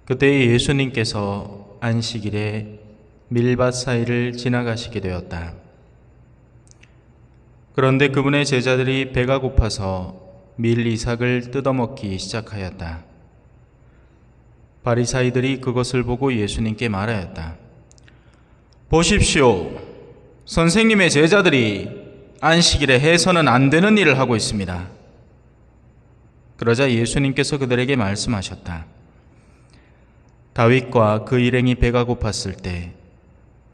그때 예수님께서 안식일에 밀밭 사이를 지나가시게 되었다. 그런데 그분의 제자들이 배가 고파서 밀 이삭을 뜯어먹기 시작하였다. 바리사이들이 그것을 보고 예수님께 말하였다. 보십시오. 선생님의 제자들이 안식일에 해서는 안 되는 일을 하고 있습니다. 그러자 예수님께서 그들에게 말씀하셨다. 다윗과 그 일행이 배가 고팠을 때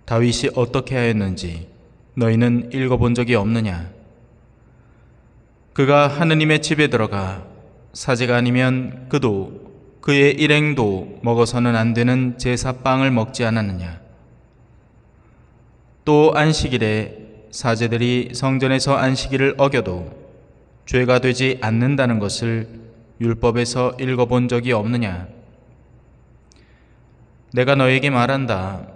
다윗이 어떻게 하였는지 너희는 읽어본 적이 없느냐? 그가 하느님의 집에 들어가 사제가 아니면 그도 그의 일행도 먹어서는 안 되는 제사빵을 먹지 않았느냐? 또 안식일에 사제들이 성전에서 안식일을 어겨도 죄가 되지 않는다는 것을 율법에서 읽어본 적이 없느냐? 내가 너에게 말한다.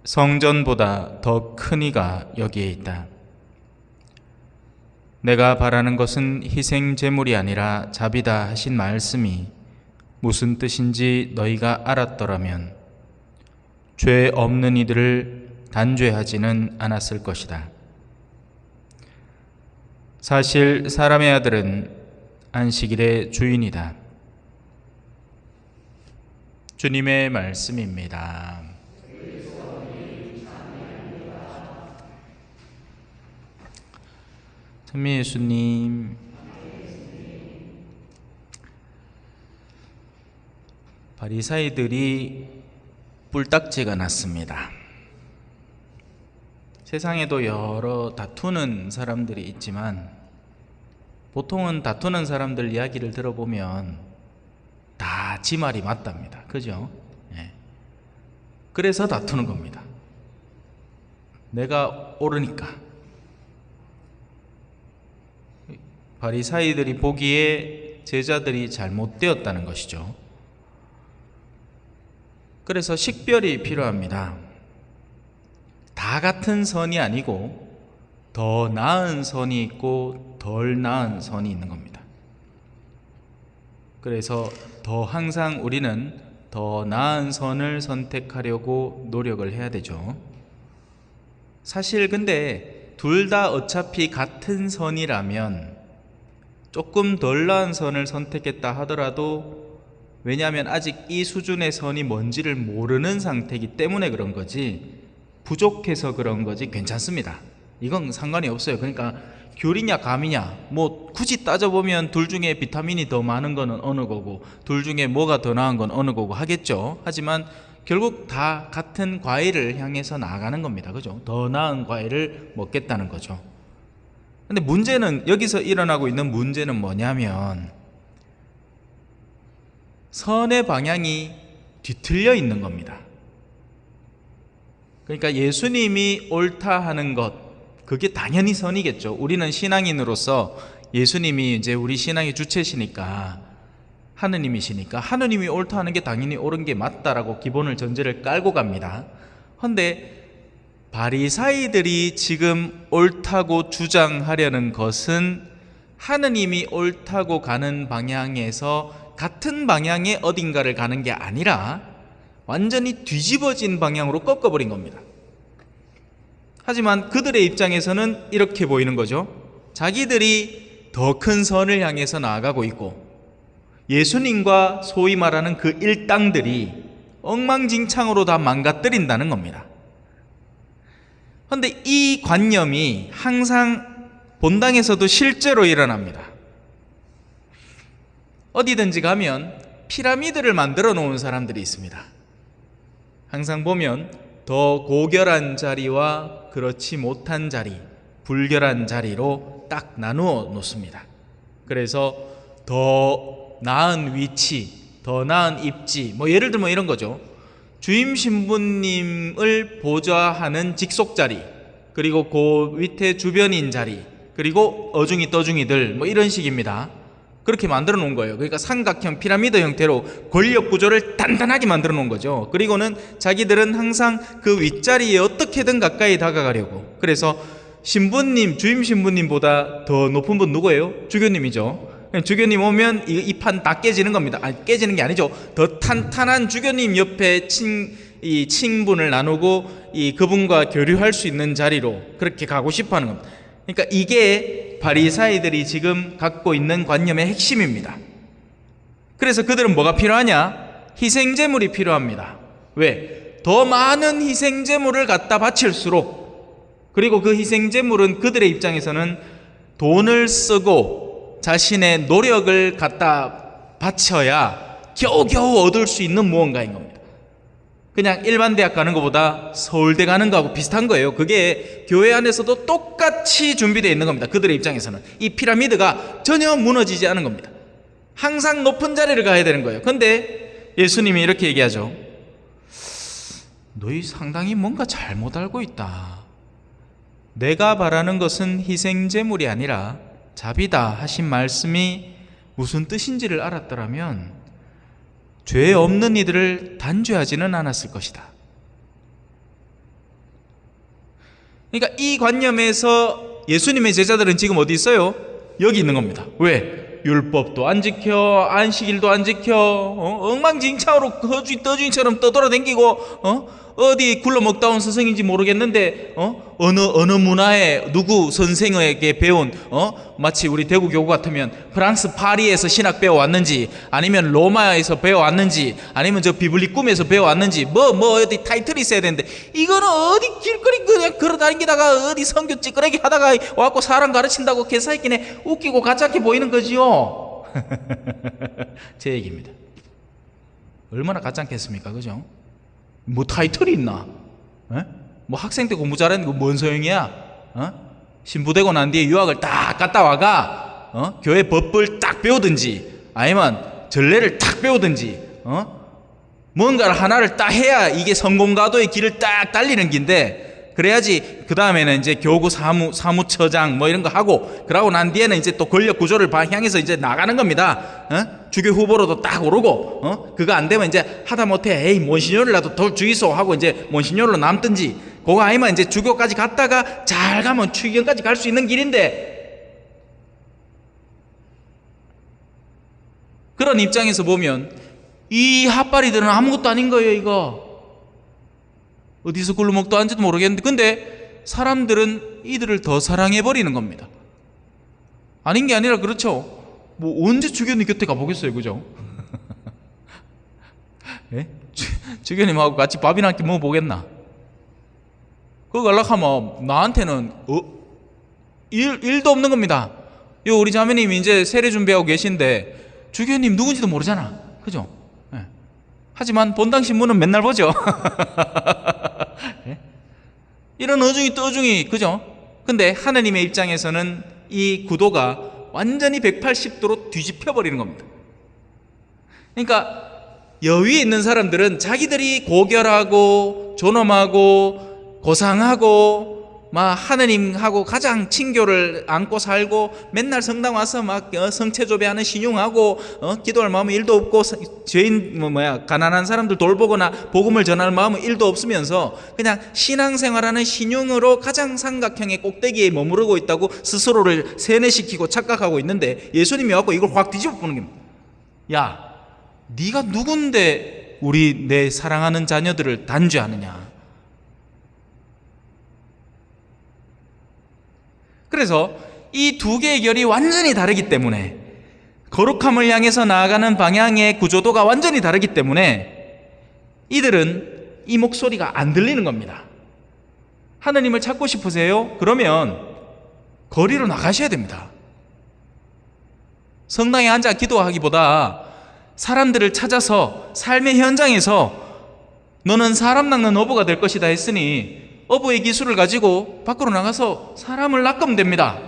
성전보다 더 큰 이가 여기에 있다. 내가 바라는 것은 희생 제물이 아니라 자비다 하신 말씀이 무슨 뜻인지 너희가 알았더라면 죄 없는 이들을 단죄하지는 않았을 것이다. 사실 사람의 아들은 안식일의 주인이다. 주님의 말씀입니다. 찬미 예수님. 바리사이들이 뿔딱지가 났습니다. 세상에도 여러 다투는 사람들이 있지만 보통은 다투는 사람들 이야기를 들어보면 다 지 말이 맞답니다. 그죠? 예. 그래서 다투는 겁니다. 내가 옳으니까. 바리사이들이 보기에 제자들이 잘못되었다는 것이죠. 그래서 식별이 필요합니다. 다 같은 선이 아니고 더 나은 선이 있고 덜 나은 선이 있는 겁니다. 그래서 항상 우리는 더 나은 선을 선택하려고 노력을 해야 되죠. 사실 근데 둘 다 어차피 같은 선이라면 조금 덜 나은 선을 선택했다 하더라도, 왜냐하면 아직 이 수준의 선이 뭔지를 모르는 상태이기 때문에 그런 거지, 부족해서 그런 거지 괜찮습니다. 이건 상관이 없어요. 그러니까 귤이냐 감이냐, 뭐 굳이 따져보면 둘 중에 비타민이 더 많은 거는 어느 거고 둘 중에 뭐가 더 나은 건 어느 거고 하겠죠. 하지만 결국 다 같은 과일을 향해서 나아가는 겁니다. 그죠? 더 나은 과일을 먹겠다는 거죠. 근데 문제는, 여기서 일어나고 있는 문제는 뭐냐면 선의 방향이 뒤틀려 있는 겁니다. 그러니까 예수님이 옳다 하는 것, 그게 당연히 선이겠죠. 우리는 신앙인으로서 예수님이 이제 우리 신앙의 주체시니까, 하느님이시니까 하느님이 옳다 하는 게 당연히 옳은 게 맞다라고 기본을 전제를 깔고 갑니다. 그런데 바리사이들이 지금 옳다고 주장하려는 것은 하느님이 옳다고 가는 방향에서 같은 방향의 어딘가를 가는 게 아니라 완전히 뒤집어진 방향으로 꺾어버린 겁니다. 하지만 그들의 입장에서는 이렇게 보이는 거죠. 자기들이 더 큰 선을 향해서 나아가고 있고 예수님과 소위 말하는 그 일당들이 엉망진창으로 다 망가뜨린다는 겁니다. 그런데 이 관념이 항상 본당에서도 실제로 일어납니다. 어디든지 가면 피라미드를 만들어 놓은 사람들이 있습니다. 항상 보면 더 고결한 자리와 그렇지 못한 자리, 불결한 자리로 딱 나누어 놓습니다. 그래서 더 나은 위치, 더 나은 입지, 뭐 예를 들면 이런 거죠. 주임 신부님을 보좌하는 직속 자리, 그리고 그 밑에 주변인 자리, 그리고 어중이 떠중이들, 뭐 이런 식입니다. 그렇게 만들어 놓은 거예요. 그러니까 삼각형 피라미드 형태로 권력 구조를 단단하게 만들어 놓은 거죠. 그리고는 자기들은 항상 그 윗자리에 어떻게든 가까이 다가가려고. 그래서 신부님, 주임 신부님보다 더 높은 분 누구예요? 주교님이죠. 주교님 오면 이 판 다 깨지는 겁니다. 아니, 깨지는 게 아니죠. 더 탄탄한 주교님 옆에 이 칭분을 나누고 그분과 교류할 수 있는 자리로 그렇게 가고 싶어 하는 겁니다. 그러니까 이게 바리사이들이 지금 갖고 있는 관념의 핵심입니다. 그래서 그들은 뭐가 필요하냐? 희생제물이 필요합니다. 왜? 더 많은 희생제물을 갖다 바칠수록, 그리고 그 희생제물은 그들의 입장에서는 돈을 쓰고 자신의 노력을 갖다 바쳐야 겨우겨우 얻을 수 있는 무언가인 겁니다. 그냥 일반 대학 가는 것보다 서울대 가는 거하고 비슷한 거예요. 그게 교회 안에서도 똑같이 준비되어 있는 겁니다. 그들의 입장에서는 이 피라미드가 전혀 무너지지 않은 겁니다. 항상 높은 자리를 가야 되는 거예요. 근데 예수님이 이렇게 얘기하죠. 너희 상당히 뭔가 잘못 알고 있다. 내가 바라는 것은 희생제물이 아니라 자비다 하신 말씀이 무슨 뜻인지를 알았더라면 죄 없는 이들을 단죄하지는 않았을 것이다. 그러니까 이 관념에서 예수님의 제자들은 지금 어디 있어요? 여기 있는 겁니다. 왜? 율법도 안 지켜, 안식일도 안 지켜, 엉망진창으로 떠주인처럼 떠돌아다니고, 어디 굴러먹다 온 스승인지 모르겠는데, 어느 문화에 누구 선생에게 배운, 마치 우리 대구 교구 같으면 프랑스 파리에서 신학 배워왔는지, 아니면 로마에서 배워왔는지, 아니면 저 비블리 꿈에서 배워왔는지, 어디 타이틀이 있어야 되는데, 이거는 어디 길거리 그냥 걸어다니다가 어디 성교 찌끄레기 하다가 와갖고 사람 가르친다고 개사이끼네 웃기고 가짜게 보이는 거지요. 제 얘기입니다. 얼마나 가짜겠습니까? 그죠? 뭐 타이틀이 있나? 에? 뭐 학생 때 공부 잘하는 거 뭔 소용이야? 신부되고 난 뒤에 유학을 딱 갔다 와가 교회 법을 딱 배우든지 아니면 전례를 딱 배우든지 뭔가를 하나를 딱 해야 이게 성공가도의 길을 딱 달리는 긴데, 그래야지 그 다음에는 이제 교구 사무처장 뭐 이런 거 하고, 그러고 난 뒤에는 이제 또 권력 구조를 향해서 이제 나가는 겁니다. 주교 후보로도 딱 오르고, 그거 안 되면 이제 하다못해 에이 몬시뇨를라도 더 주이소 하고 이제 몬시뇨로 남든지, 그거 아니면 이제 주교까지 갔다가 잘 가면 추기경까지 갈 수 있는 길인데, 그런 입장에서 보면 이 핫바리들은 아무것도 아닌 거예요. 이거 어디서 굴러먹도 한지도 모르겠는데, 근데 사람들은 이들을 더 사랑해버리는 겁니다. 아닌 게 아니라, 그렇죠, 뭐 언제 주교님 곁에 가보겠어요. 그죠? 예? 주교님하고 같이 밥이나 한 끼 먹어보겠나? 그거 연락하면 나한테는 일도 없는 겁니다. 요 우리 자매님이 이제 세례 준비하고 계신데 주교님 누군지도 모르잖아. 그죠? 예. 하지만 본당 신문은 맨날 보죠. 예? 이런 어중이 떠중이, 그죠? 근데 하느님의 입장에서는 이 구도가 완전히 180도로 뒤집혀 버리는 겁니다. 그러니까 여위에 있는 사람들은 자기들이 고결하고 존엄하고 고상하고 막 하느님하고 가장 친교를 안고 살고 맨날 성당 와서 막 성체조배하는 신용하고 기도할 마음은 일도 없고 죄인 가난한 사람들 돌보거나 복음을 전할 마음은 일도 없으면서 그냥 신앙생활하는 신용으로 가장 삼각형의 꼭대기에 머무르고 있다고 스스로를 세뇌시키고 착각하고 있는데, 예수님이 와서 이걸 확 뒤집어 보는 겁니다. 야, 네가 누군데 내 사랑하는 자녀들을 단죄하느냐? 그래서 이 두 개의 결이 완전히 다르기 때문에, 거룩함을 향해서 나아가는 방향의 구조도가 완전히 다르기 때문에 이들은 이 목소리가 안 들리는 겁니다. 하느님을 찾고 싶으세요? 그러면 거리로 나가셔야 됩니다. 성당에 앉아 기도하기보다 사람들을 찾아서 삶의 현장에서 너는 사람 낚는 어부가 될 것이다 했으니 어부의 기술을 가지고 밖으로 나가서 사람을 낚으면 됩니다.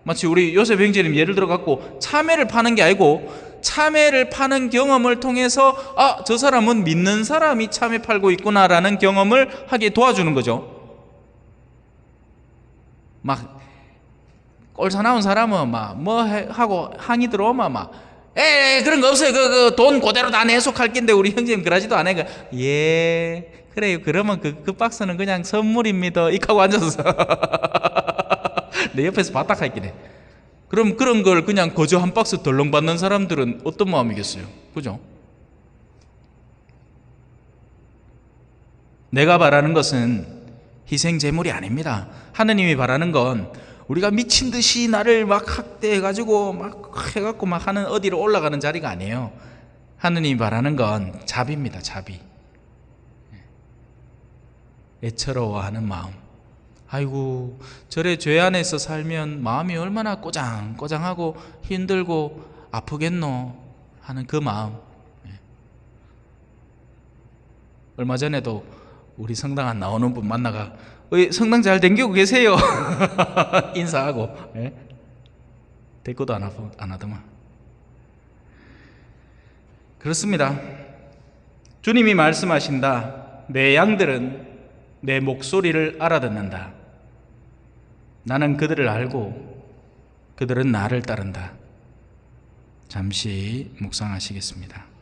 마치 우리 요셉 형제님 예를 들어 갖고 참외를 파는 게 아니고, 참외를 파는 경험을 통해서 저 사람은 믿는 사람이 참외 팔고 있구나라는 경험을 하게 도와주는 거죠. 막 꼴사 나온 사람은 막 뭐 하고 항의 들어오면 막 그런 거 없어요. 그 돈 그대로 다 내속할 낀데 우리 형제님 그러지도 않아요. 예, 그래요. 그러면 그 박스는 그냥 선물입니다. 이렇게 하고 앉아서 내 옆에서 바닥 있긴 해. 그럼 그런 걸 그냥 거저 한 박스 덜렁 받는 사람들은 어떤 마음이겠어요? 그죠? 내가 바라는 것은 희생 제물이 아닙니다. 하느님이 바라는 건 우리가 미친 듯이 나를 막 학대해가지고 막 해갖고 막 하는 어디로 올라가는 자리가 아니에요. 하느님이 바라는 건 자비입니다. 자비. 애처로워하는 마음. 아이고, 저래 죄 안에서 살면 마음이 얼마나 꼬장꼬장하고 힘들고 아프겠노 하는 그 마음. 얼마 전에도 우리 성당 안 나오는 분 만나가 성당 잘 댕기고 계세요 인사하고 대꾸도 안 하더만. 그렇습니다. 주님이 말씀하신다. 내 양들은 내 목소리를 알아듣는다. 나는 그들을 알고 그들은 나를 따른다. 잠시 묵상하시겠습니다.